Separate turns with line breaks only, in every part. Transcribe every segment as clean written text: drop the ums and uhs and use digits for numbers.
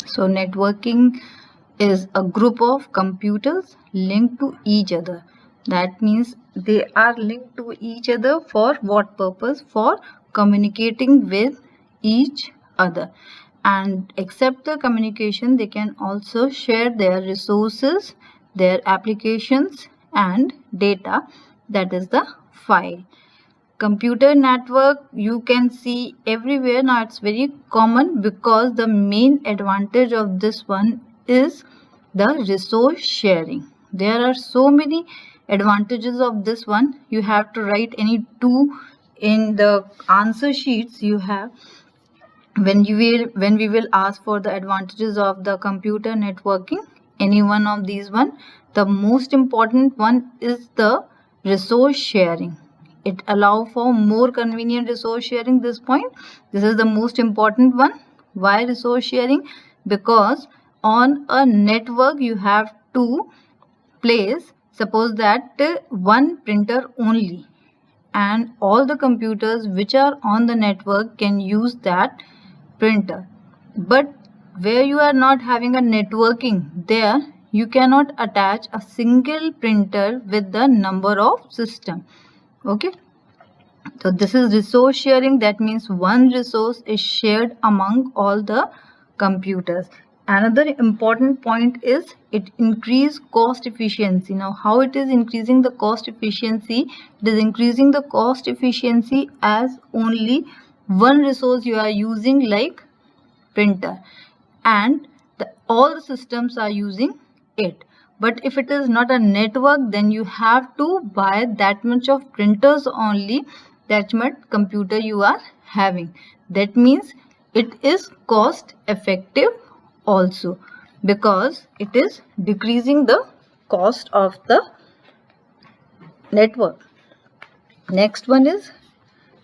So networking is a group of computers linked to each other. That means they are linked to each other for what purpose? For communicating with each other. And except the communication, they can also share their resources, their applications and data, that is the file. Computer network you can see everywhere now. It's very common because the main advantage of this one is the resource sharing. There are so many advantages of this one. You have to write any two in the answer sheets you have when we will ask for the advantages of the computer networking. Any one of these one, the most important one is the resource sharing. It allow for more convenient resource sharing. This is the most important one. Why resource sharing? Because on a network you have to place, suppose that one printer only, and all the computers which are on the network can use that printer. But where you are not having a networking, there you cannot attach a single printer with the number of system. Okay, so this is resource sharing. That means one resource is shared among all the computers. Another important point is it increase cost efficiency. Now how it is increasing the cost efficiency? It is increasing the cost efficiency as only one resource you are using, like printer, and all the systems are using it. But if it is not a network, then you have to buy that much of printers only, that much computer you are having. That means it is cost effective also, because it is decreasing the cost of the network. Next one is,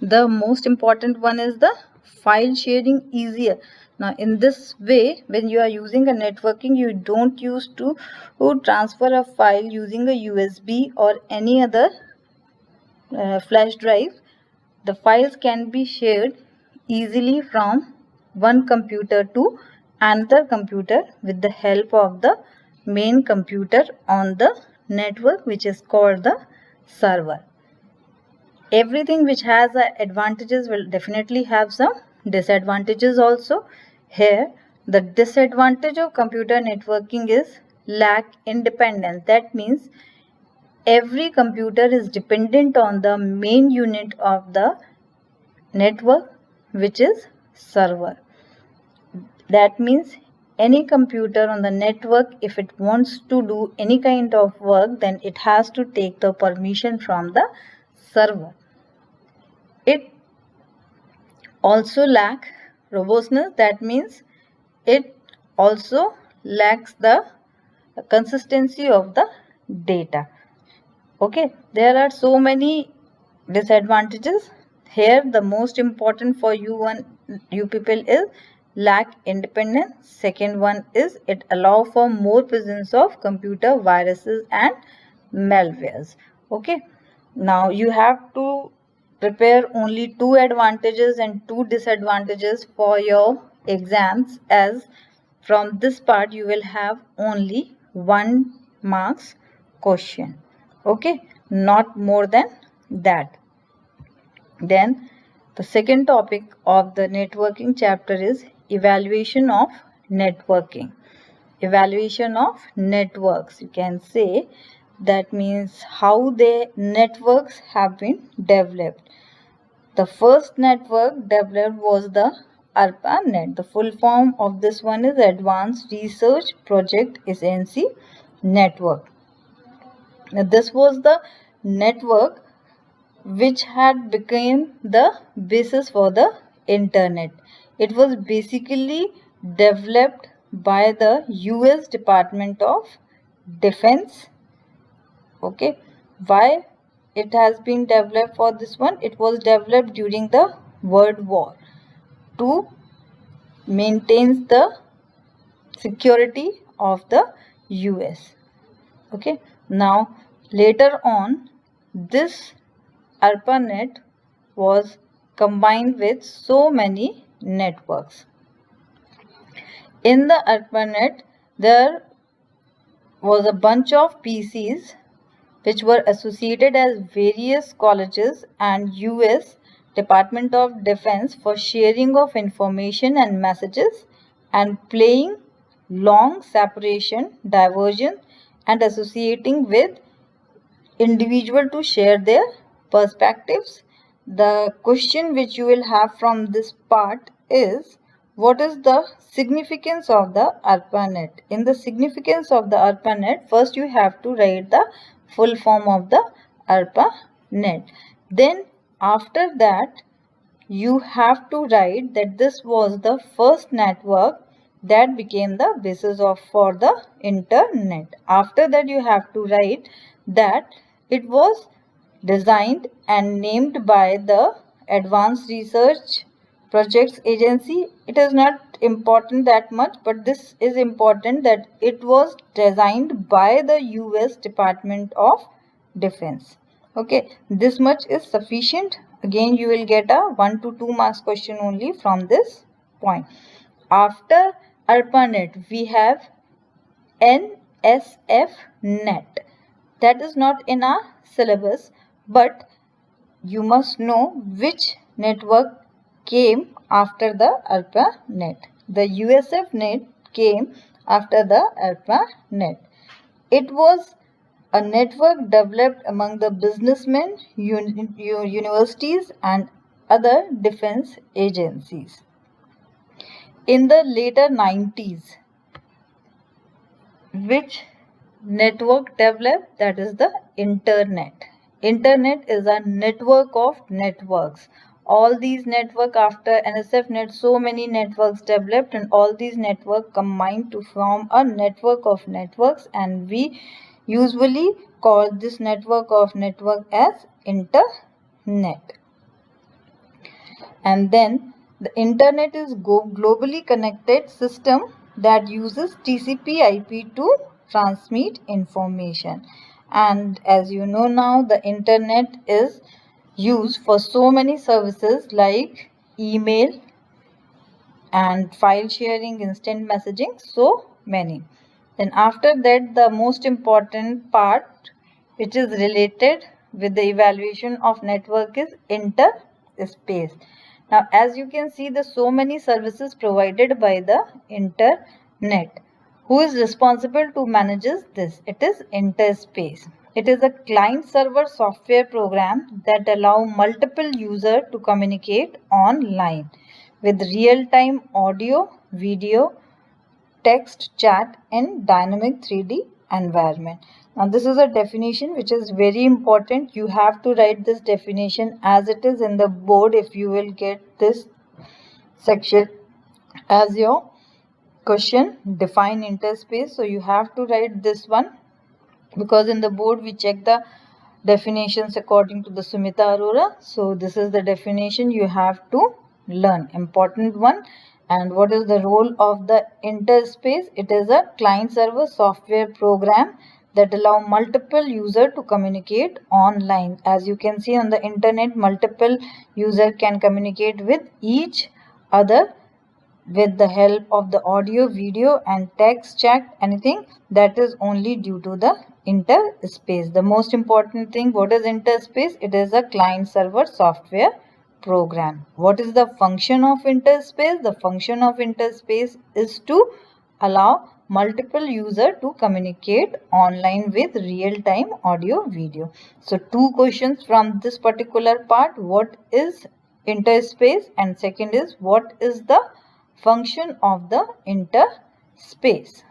the most important one is the file sharing easier. Now in this way, when you are using a networking, you don't use to transfer a file using a USB or any other flash drive. The files can be shared easily from one computer to another computer with the help of the main computer on the network, which is called the server. Everything which has advantages will definitely have some disadvantages also. Here the disadvantage of computer networking is lack independence. That means every computer is dependent on the main unit of the network, which is server. That means any computer on the network, if it wants to do any kind of work, then it has to take the permission from the server. It also lacks robustness. That means it also lacks the consistency of the data. Okay, there are so many disadvantages. Here the most important for you people is lack independence. Second one is it allow for more presence of computer viruses and malwares. Okay, now you have to prepare only two advantages and two disadvantages for your exams, as from this part you will have only 1 marks question. Okay, not more than that. Then the second topic of the networking chapter is evaluation of networking. Evaluation of networks, you can say. That means how the networks have been developed. The first network developed was the ARPANET. The full form of this one is Advanced Research Project Agency Network. Now, this was the network which had become the basis for the internet. It was basically developed by the US Department of Defense. Okay, why it has been developed for this one? It was developed during the World War to maintain the security of the US. Okay, now later on this ARPANET was combined with so many networks. In the ARPANET, there was a bunch of PCs which were associated as various colleges and US Department of Defense for sharing of information and messages and playing long separation, diversion and associating with individual to share their perspectives. The question which you will have from this part is, what is the significance of the ARPANET? In the significance of the ARPANET, first you have to write the full form of the ARPANET. Then after that, you have to write that this was the first network that became the basis for the internet. After that, you have to write that it was designed and named by the Advanced Research Projects Agency. It is not important that much, but this is important that it was designed by the US Department of Defense. Okay, this much is sufficient. Again, you will get a 1 to 2 marks question only from this point. After ARPANET, we have NSFNet. That is not in our syllabus, but you must know which network came after the ARPANET. The USFNet came after the ARPANET. It was a network developed among the businessmen, universities and other defense agencies. In the later 90s, which network developed? That is the internet. Internet is a network of networks. All these networks after NSFNet, so many networks developed and all these networks combined to form a network of networks, and we usually call this network of network as internet. And then the internet is globally connected system that uses TCP/IP to transmit information. And as you know now, the internet is used for so many services like email and file sharing, instant messaging, so many. Then after that, the most important part which is related with the evaluation of network is interspace. Now, as you can see, the so many services provided by the internet. Who is responsible to manage this? It is interspace. It is a client-server software program that allow multiple users to communicate online with real-time audio, video, text, chat in dynamic 3D environment. Now this is a definition which is very important. You have to write this definition as it is in the board if you will get this section as your question. Define interspace. So you have to write this one because in the board we check the definitions according to the Sumita Arora. So this is the definition you have to learn. Important one. And what is the role of the interspace? It is a client-server software program that allow multiple users to communicate online. As you can see on the internet, multiple users can communicate with each other with the help of the audio, video and text, chat, anything. That is only due to the interspace. The most important thing, what is interspace? It is a client-server software program. What is the function of interspace? The function of interspace is to allow multiple users to communicate online with real-time audio, video. So 2 questions from this particular part. What is interspace? And second is, what is the function of the interspace?